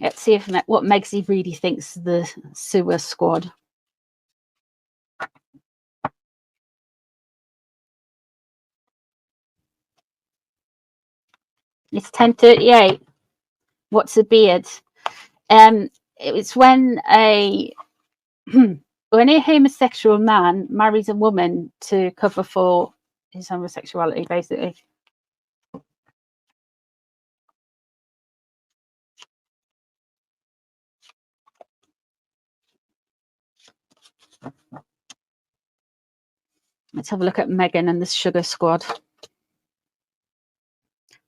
Let's see if what Megsy really thinks of the sewer squad. It's 10:38. What's a beard? It's when a when a homosexual man marries a woman to cover for his homosexuality, basically. Let's have a look at Megan and the sugar squad.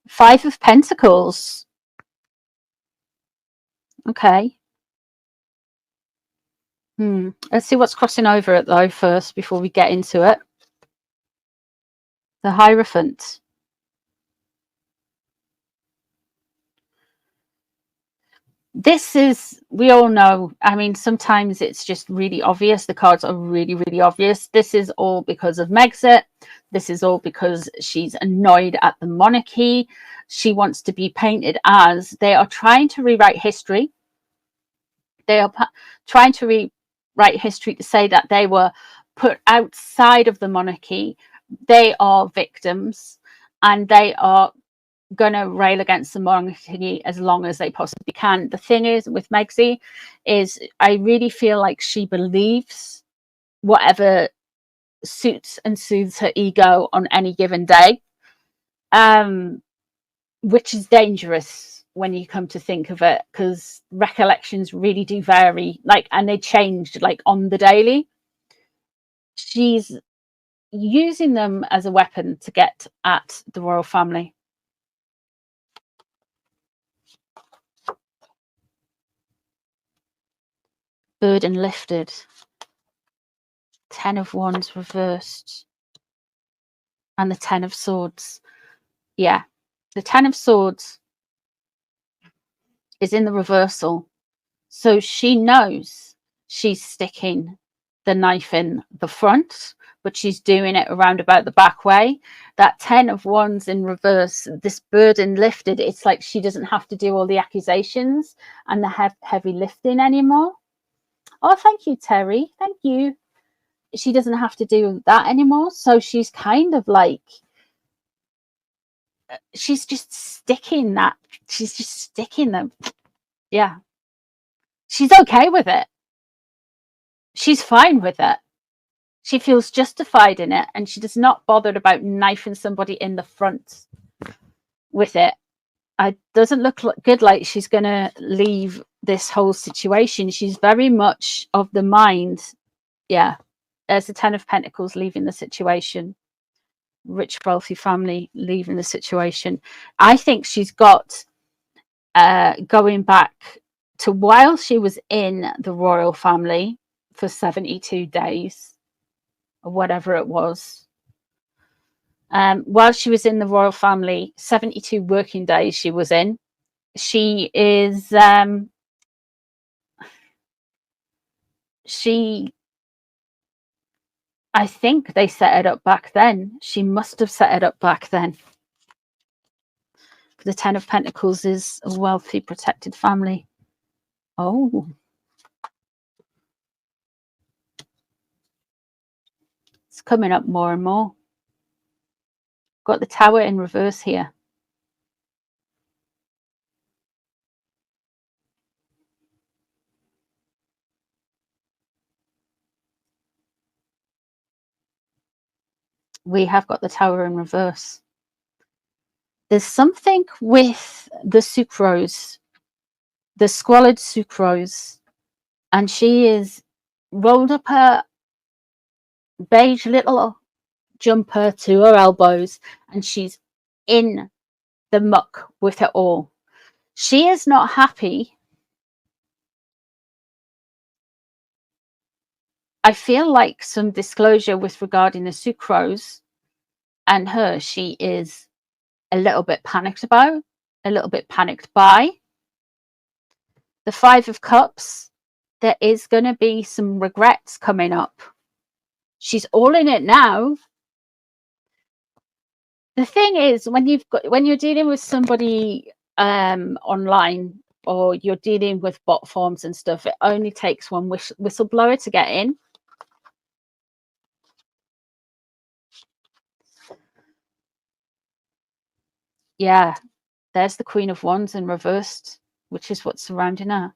5 of Pentacles. Okay. Let's see what's crossing over it though first before we get into it. The Hierophant. This is, we all know, I mean, sometimes it's just really obvious. The cards are really, really obvious. This is all because of Megxit. This is all because she's annoyed at the monarchy. She wants to be painted as, they are trying to rewrite history. They are trying to rewrite history to say that they were put outside of the monarchy. They are victims and they are going to rail against the monarchy as long as they possibly can. The thing is with Megsy is I really feel like she believes whatever suits and soothes her ego on any given day, which is dangerous when you come to think of it, because recollections really do vary, like, and they changed like on the daily. She's using them as a weapon to get at the royal family. Burden lifted. 10 of Wands reversed. And the 10 of Swords. Yeah. The 10 of Swords is in the reversal. So she knows she's sticking the knife in the front, but she's doing it around about the back way. That 10 of Wands in reverse, this burden lifted, it's like she doesn't have to do all the accusations and the heavy lifting anymore. Oh, thank you, Terry. Thank you. She doesn't have to do that anymore. So she's kind of like, she's just sticking that. She's just sticking them. Yeah. She's okay with it. She's fine with it. She feels justified in it, and she does not bother about knifing somebody in the front with it. It doesn't look good like she's going to leave this whole situation. She's very much of the mind. Yeah. There's the 10 of Pentacles leaving the situation. Rich, wealthy family leaving the situation. I think she's got going back to while she was in the royal family for 72 days or whatever it was. While she was in the royal family, 72 working days she was in. She is I think they set it up back then. She must have set it up back then. The 10 of Pentacles is a wealthy, protected family. Oh. It's coming up more and more. Got the Tower in reverse here. We have got the Tower in reverse. There's something with the sucrose, the squalid sucrose, and she is rolled up her beige little jumper to her elbows, and she's in the muck with it all. She is not happy. I feel like some disclosure with regarding the sucrose and her, she is a little bit panicked about, a little bit panicked by. The 5 of Cups, there is going to be some regrets coming up. She's all in it now. The thing is, when you're dealing with somebody online, or you're dealing with bot forms and stuff, it only takes one whistleblower to get in. Yeah, there's the Queen of Wands in reversed, which is what's surrounding her.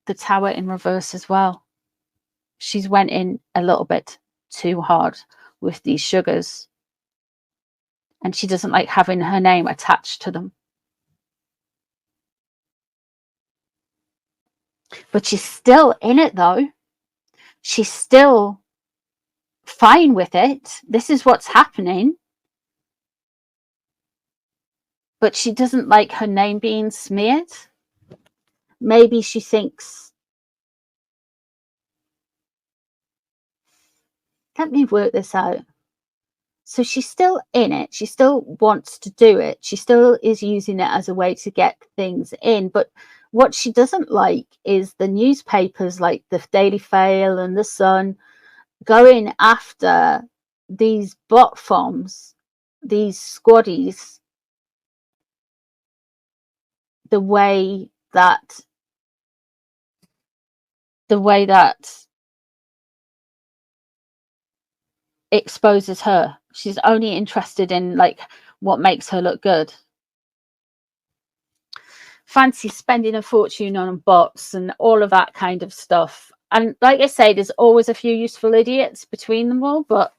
The Tower in reverse as well. She's went in a little bit too hard with these sugars, and she doesn't like having her name attached to them. But she's still in it, though. She's still fine with it. This is what's happening. But she doesn't like her name being smeared. Maybe she thinks, let me work this out. So she's still in it. She still wants to do it. She still is using it as a way to get things in. But what she doesn't like is the newspapers like the Daily Fail and the Sun going after these bot forms, these squaddies, the way that exposes her. She's only interested in like what makes her look good. Fancy spending a fortune on bots and all of that kind of stuff. And like I say, there's always a few useful idiots between them all, but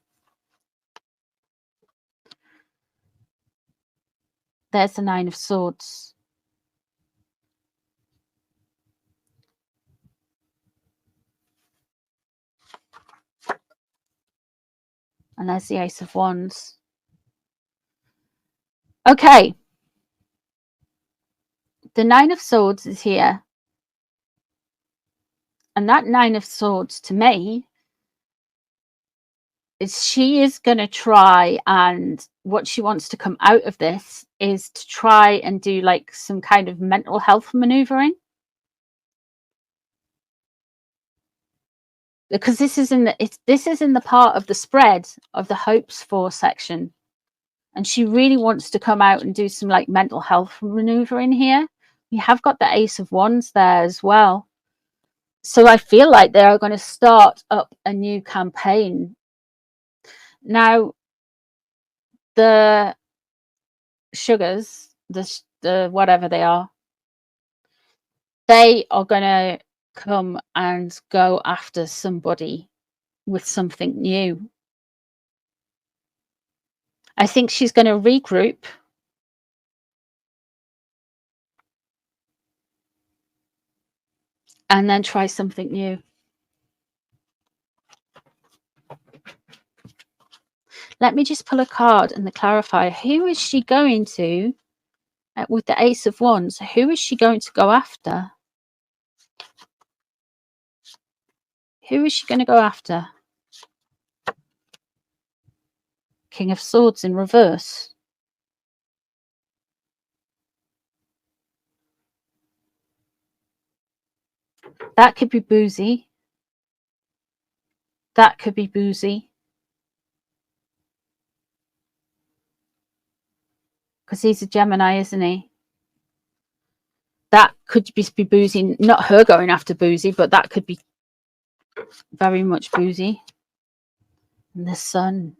there's the Nine of Swords. And there's the Ace of Wands. Okay. The Nine of Swords is here. And that Nine of Swords, to me, is she is going to try, and what she wants to come out of this is to try and do like some kind of mental health maneuvering. Because this is in the part of the spread of the hopes for section, and she really wants to come out and do some like mental health maneuvering here. We have got the Ace of Wands there as well, so I feel like they are going to start up a new campaign now. The sugars, the whatever they are going to come and go after somebody with something new. I think she's going to regroup and then try something new. Let me just pull a card and clarify. Who is she going to, with the Ace of Wands, who is she going to go after? Who is she going to go after? King of Swords in reverse. That could be Boozy. That could be Boozy. Because he's a Gemini, isn't he? That could be Boozy. Not her going after Boozy, but that could be very much Boozy. And the Sun.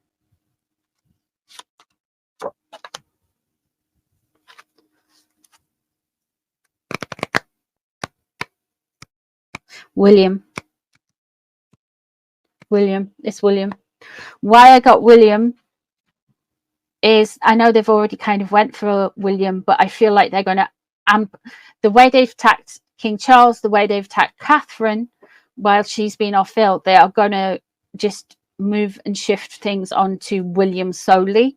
William. It's William. Why I got William is I know they've already kind of went for William, but I feel like they're going to amp the way they've attacked King Charles, the way they've attacked Catherine while she's been off ill. They are going to just move and shift things onto William solely.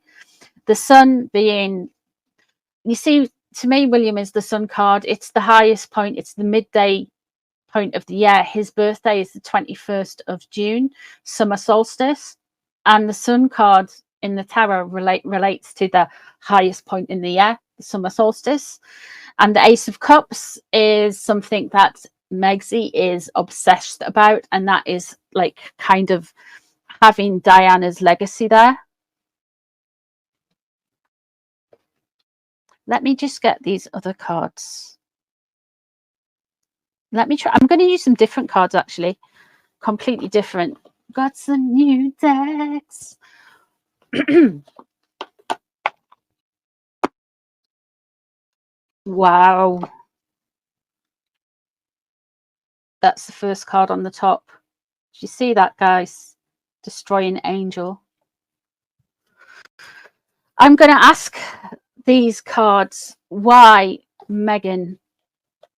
The Sun being, you see, to me, William is the Sun card. It's the highest point. It's the midday point of the year. His birthday is the 21st of June, summer solstice, and the Sun card in the tarot relates to the highest point in the year, the summer solstice. And the Ace of Cups is something that Megsy is obsessed about, and that is like kind of having Diana's legacy there. Let me just get these other cards. Let me try. I'm going to use some different cards, actually. Completely different. Got some new decks. Wow. That's the first card on the top. Do you see that, guys? Destroying Angel. I'm going to ask these cards, why, Megan?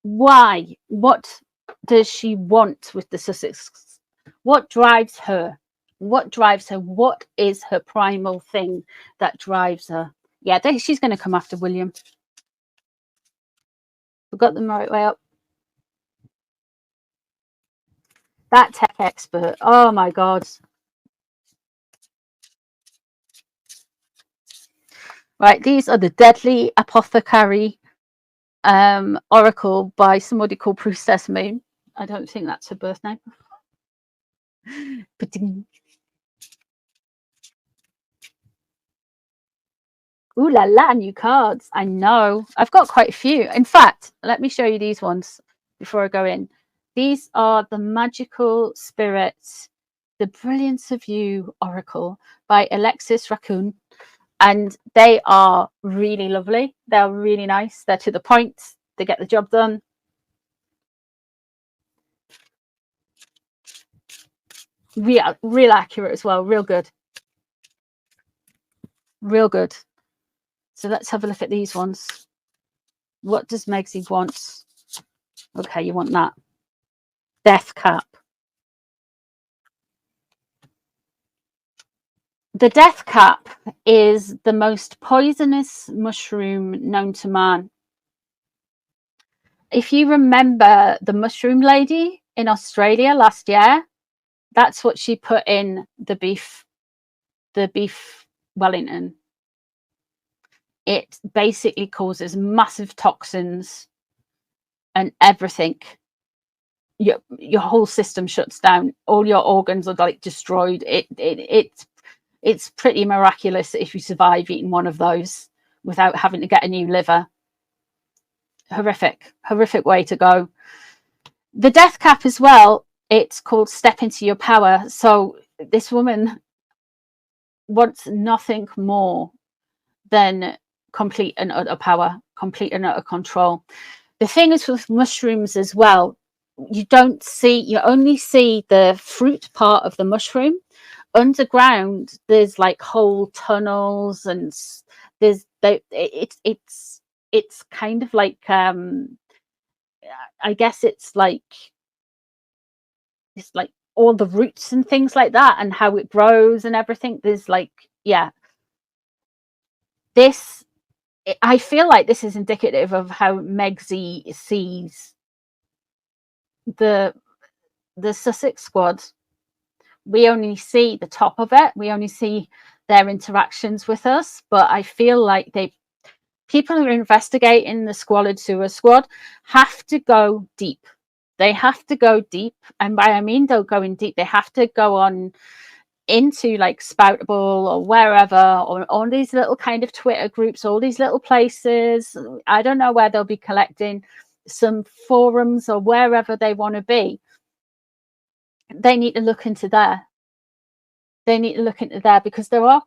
Why? What does she want with the Sussex? What drives her? What drives her? What is her primal thing that drives her? Yeah, she's going to come after William. We've got them the right way up. That tech expert. Oh my God. Right, these are the Deadly Apothecary Oracle by somebody called Priestess Moon. I don't think that's her birth name. Ooh la la, new cards. I know. I've got quite a few. In fact, let me show you these ones before I go in. These are the Magical Spirits, the Brilliance of You Oracle by Alexis Raccoon. And they are really lovely. They're really nice. They're to the point. They get the job done. Real accurate as well. Real good. Real good. So let's have a look at these ones. What does Megsy want? Okay, you want that. Death Cap. The death cap is the most poisonous mushroom known to man. If you remember the mushroom lady in Australia last year, that's what she put in the beef Wellington. It basically causes massive toxins and everything. Your whole system shuts down. All your organs are like destroyed. It's pretty miraculous if you survive eating one of those without having to get a new liver. Horrific way to go. The death cap as well, it's called Step Into Your Power. So this woman wants nothing more than complete and utter power, complete and utter control. The thing is with mushrooms as well, you only see the fruit part of the mushroom. Underground there's like whole tunnels, and it's kind of like I guess it's like all the roots and things like that, and how it grows and everything. There's like, yeah, I feel like this is indicative of how Megsy sees the Sussex squad. We only see the top of it. We only see their interactions with us, but I feel like people who are investigating the Squalid Sewer Squad have to go deep. They have to go deep, and by I mean they're going deep. They have to go on into like Spoutable or wherever, or on these little kind of Twitter groups, all these little places. I don't know where they'll be collecting, some forums or wherever they want to be. They need to look into there. Because there are,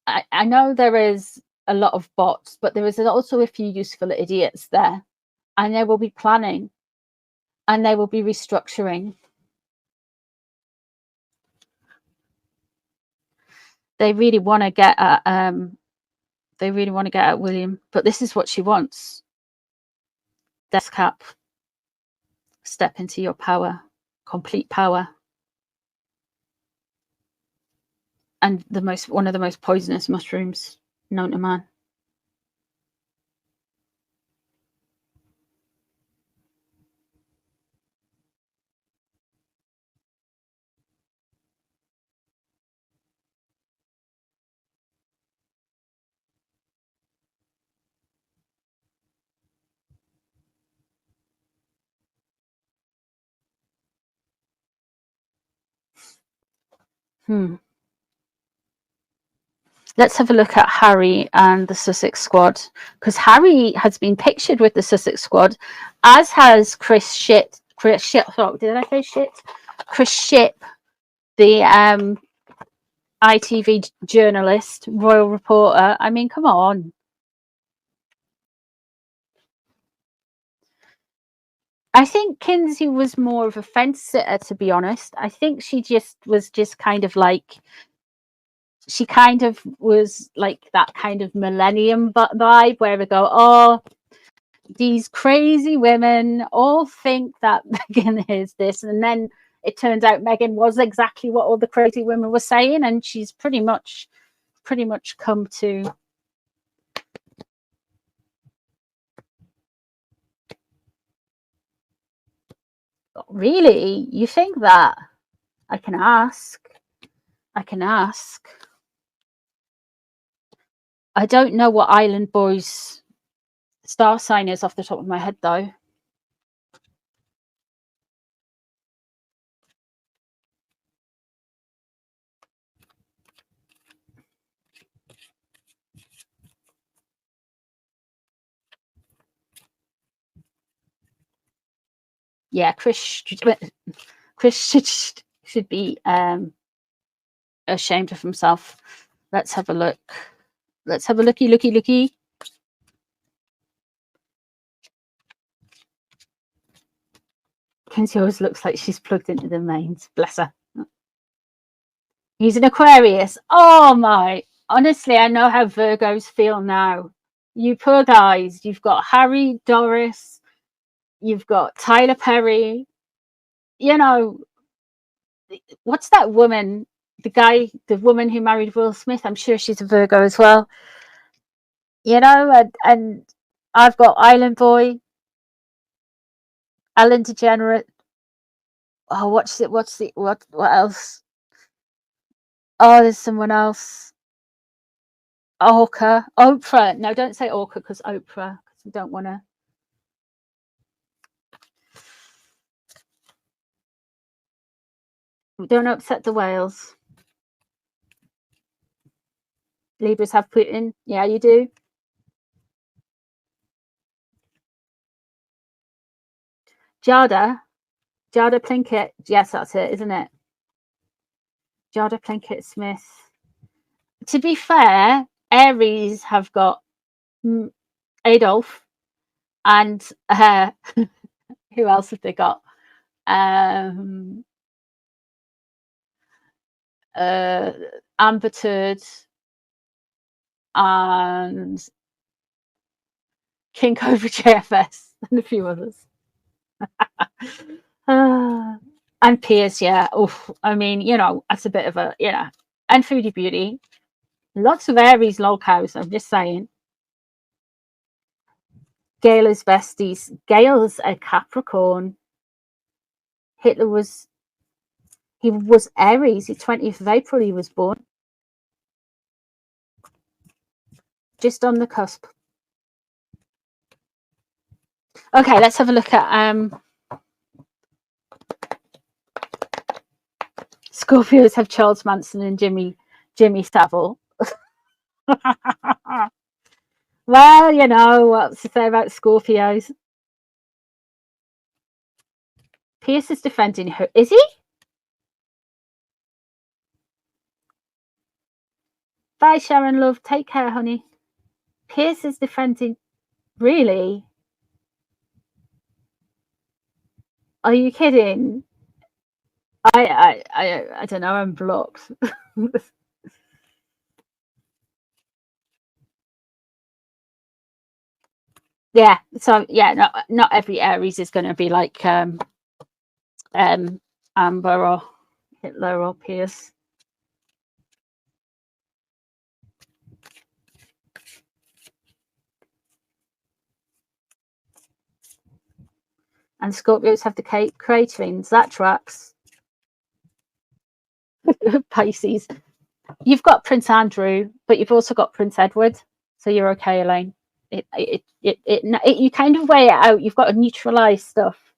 I know there is a lot of bots, but there is also a few useful idiots there, and they will be planning and they will be restructuring. They really want to get at William, but this is what she wants. Death cap. Step into your power, complete power. And one of the most poisonous mushrooms known to man. Let's have a look at Harry and the Sussex Squad, because Harry has been pictured with the Sussex Squad, as has Chris Ship. Oh, did I say shit? Chris Ship, the ITV journalist, royal reporter. I mean, come on. I think Kinsey was more of a fence sitter, to be honest. I think she was kind of like, she kind of was like that kind of millennium vibe where we go, oh, these crazy women all think that Meghan is this, and then it turns out Meghan was exactly what all the crazy women were saying, and she's pretty much come to. Really? You think that? I can ask. I don't know what Island Boy's star sign is off the top of my head, though. Yeah, Chris should be ashamed of himself. Let's have a look. Let's have a looky. Kinsey always looks like she's plugged into the mains. Bless her. He's an Aquarius. Oh my. Honestly, I know how Virgos feel now. You poor guys. You've got Harry, Doris. You've got Tyler Perry. You know, what's that woman? The woman who married Will Smith. I'm sure she's a Virgo as well. You know, and I've got Island Boy, Ellen DeGeneres. Oh, what else? Oh, there's someone else. Oprah. No, don't say Orca, because Oprah, because we don't want to. Don't upset the whales. Libras have Putin. Yeah, you do. Jada Plinkett. Yes, that's it, isn't it? Jada Plinkett Smith. To be fair, Aries have got Adolf, and who else have they got? Amber Turd and King Cobra JFS and a few others. And Piers, yeah. Oof. I mean, you know, that's a bit of a, you know, and Foodie Beauty. Lots of Aries locals, I'm just saying. Gail is besties. Gail's a Capricorn. Hitler was Aries. The 20th of April he was born. Just on the cusp. Okay, let's have a look at Scorpios have Charles Manson and Jimmy Savile. Well, you know, what's to say about Scorpios? Pierce is defending her. Is he? Bye, Sharon, love. Take care, honey. Pierce is defending. Really? Are you kidding? I don't know. I'm blocked. Yeah. So yeah, not every Aries is going to be like Amber or Hitler or Pierce. And Scorpios have the craterings. That tracks. Pisces. You've got Prince Andrew, but you've also got Prince Edward. So you're okay, Elaine. You kind of weigh it out. You've got to neutralize stuff.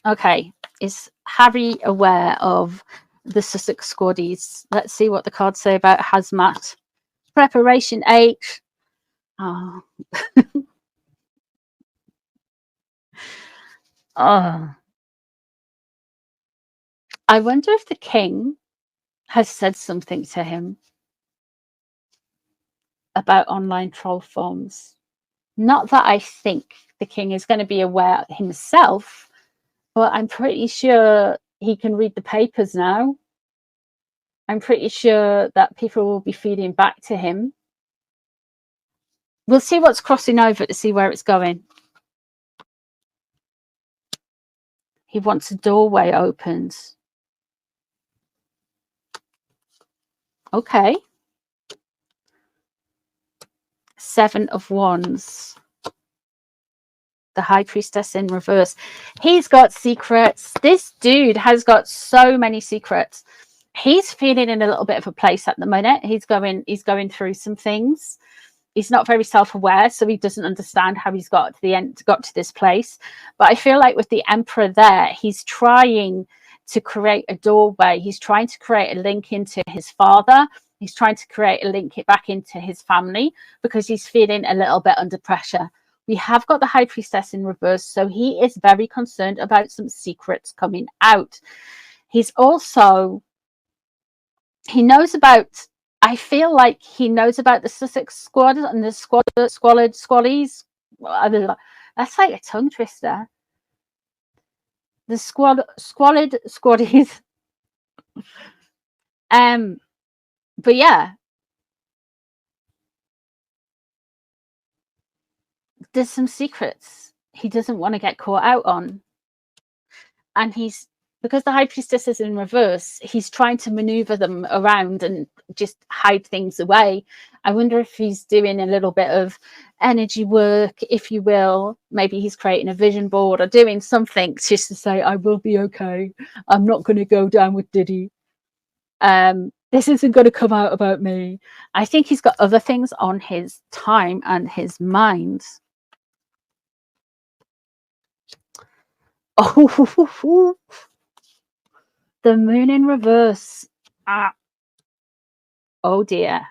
Okay, Is Harry aware of the Sussex squaddies? Let's see what the cards say about hazmat. Preparation 8. Oh. Oh. I wonder if the king has said something to him about online troll forms. Not that I think the king is going to be aware himself, but I'm pretty sure he can read the papers now. I'm pretty sure that people will be feeding back to him. We'll see what's crossing over to see where it's going. He wants a doorway opened. Okay. 7 of Wands. The High Priestess in reverse. He's got secrets. This dude has got so many secrets. He's feeling in a little bit of a place at the minute. He's going through some things. He's not very self-aware, so he doesn't understand how he's got to this place. But I feel like with the Emperor there, he's trying to create a doorway. He's trying to create a link into his father. He's trying to create a link back into his family because he's feeling a little bit under pressure. We have got the High Priestess in reverse, so he is very concerned about some secrets coming out. He's also, he knows about, I feel like he knows about the Sussex squad and the squallies. That's like a tongue twister. The squalid squaddies. But yeah, there's some secrets he doesn't want to get caught out on. And he's, because the High Priestess is in reverse, he's trying to maneuver them around and just hide things away. I wonder if he's doing a little bit of energy work, if you will. Maybe he's creating a vision board or doing something just to say, I will be okay. I'm not going to go down with Diddy. This isn't going to come out about me. I think he's got other things on his time and his mind. Oh, the Moon in reverse. Oh dear.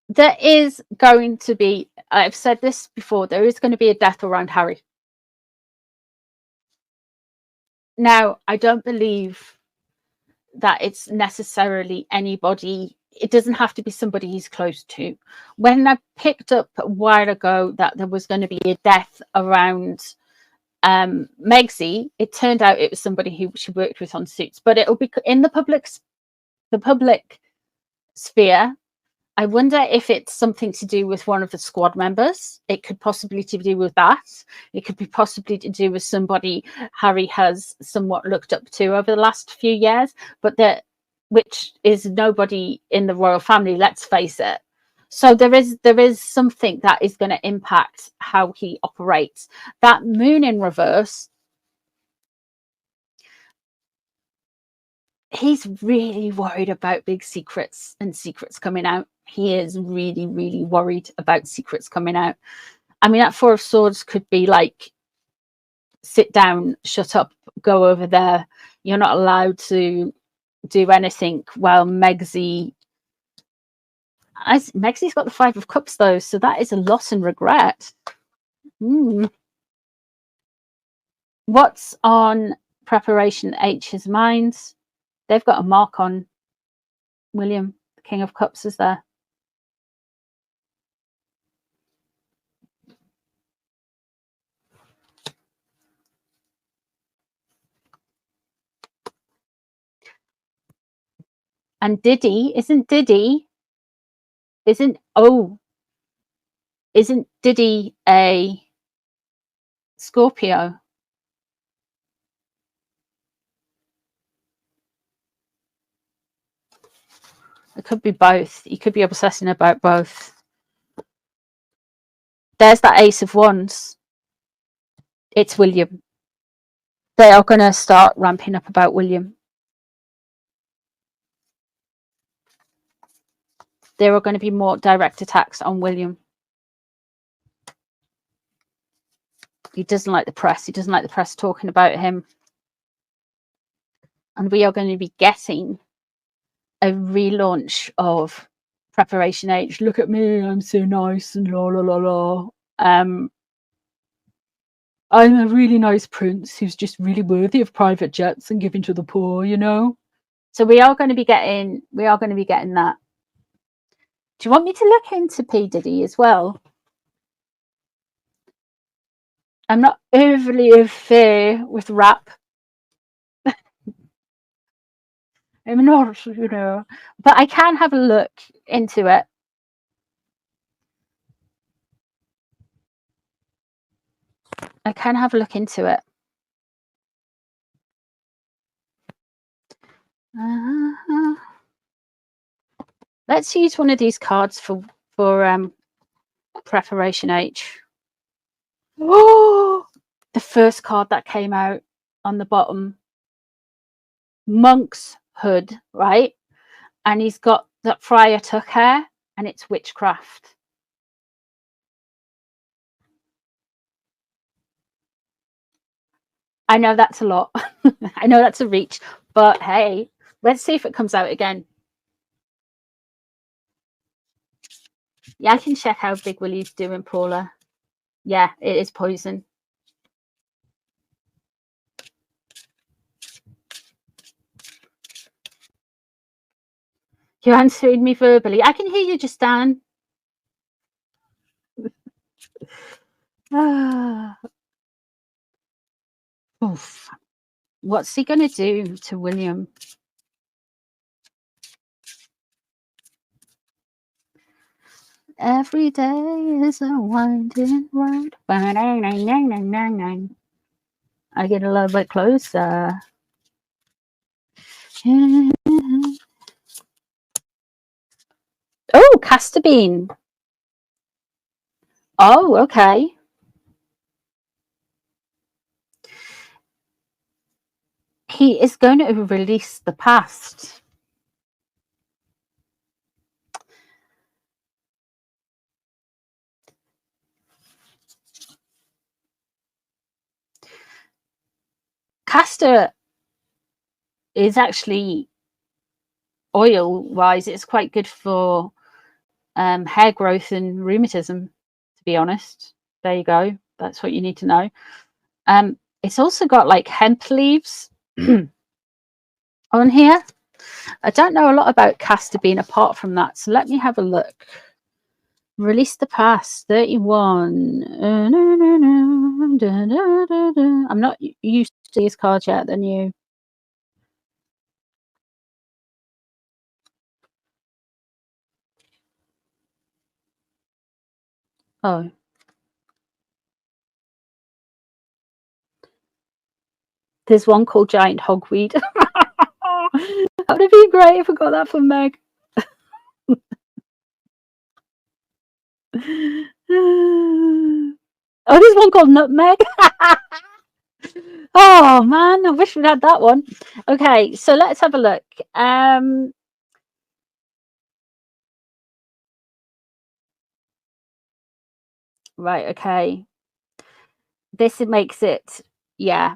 There is going to be, I've said this before, there is going to be a death around Harry. Now, I don't believe that it's necessarily anybody. It doesn't have to be somebody he's close to. When I picked up a while ago that there was going to be a death around Megsy, it turned out it was somebody who she worked with on Suits, but it'll be in the public sphere. I wonder if it's something to do with one of the squad members. It could possibly to do with that. It could be possibly to do with somebody Harry has somewhat looked up to over the last few years, but which is nobody in the royal family, let's face it. So there is something that is going to impact how he operates. That Moon in reverse, he's really worried about big secrets and secrets coming out. He is really, really worried about secrets coming out. I mean, that 4 of Swords could be like, sit down, shut up, go over there. You're not allowed to do anything while Megsy's got the 5 of Cups though, so that is a loss and regret. What's on Preparation H's mind? They've got a mark on William. The King of Cups is there. And isn't Diddy a Scorpio? It could be both. You could be obsessing about both. There's that Ace of Wands. It's William. They are going to start ramping up about William. There are going to be more direct attacks on William. He doesn't like the press. He doesn't like the press talking about him. And we are going to be getting a relaunch of Preparation H. Look at me, I'm so nice and la la la la. I'm a really nice prince who's just really worthy of private jets and giving to the poor, you know. So we are going to be getting that. Do you want me to look into P. Diddy as well? I'm not overly au fait with rap. I'm not, you know, but I can have a look into it. I can have a look into it. Let's use one of these cards for Preparation H. Oh, the first card that came out on the bottom, Monk's Hood, right? And he's got that Friar Tuck hair, and it's witchcraft. I know that's a lot. I know that's a reach, but hey, let's see if it comes out again. Yeah, I can check how Big Willie's doing, Paula. Yeah, it is poison. You answered me verbally. I can hear you, just Dan. Oof. What's he going to do to William? Every day is a winding road. I get a little bit closer. Oh, castor bean. Oh, okay. He is going to release the past. Castor is actually, oil wise, it's quite good for hair growth and rheumatism, to be honest. There you go. That's what you need to know. It's also got like hemp leaves on here. I don't know a lot about castor bean apart from that, so let me have a look. Release the past, 31. I'm not used to these cards yet than you. Oh. There's one called Giant Hogweed. That would have been great if I got that from Meg. Oh, there's one called Nutmeg. Oh man, I wish we'd had that one. Okay, so let's have a look. Right, okay. This makes it, yeah.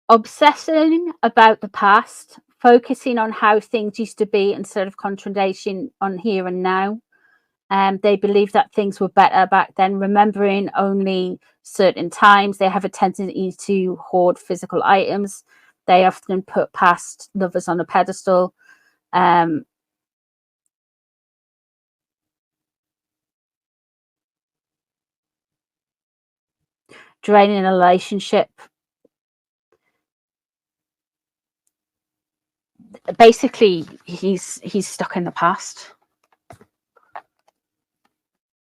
Obsessing about the past, focusing on how things used to be instead of concentration on here and now. They believe that things were better back then, remembering only certain times. They have a tendency to hoard physical items. They often put past lovers on a pedestal. Draining a relationship. Basically, he's stuck in the past.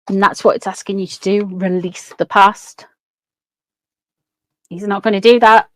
And that's what it's asking you to do, release the past. He's not going to do that.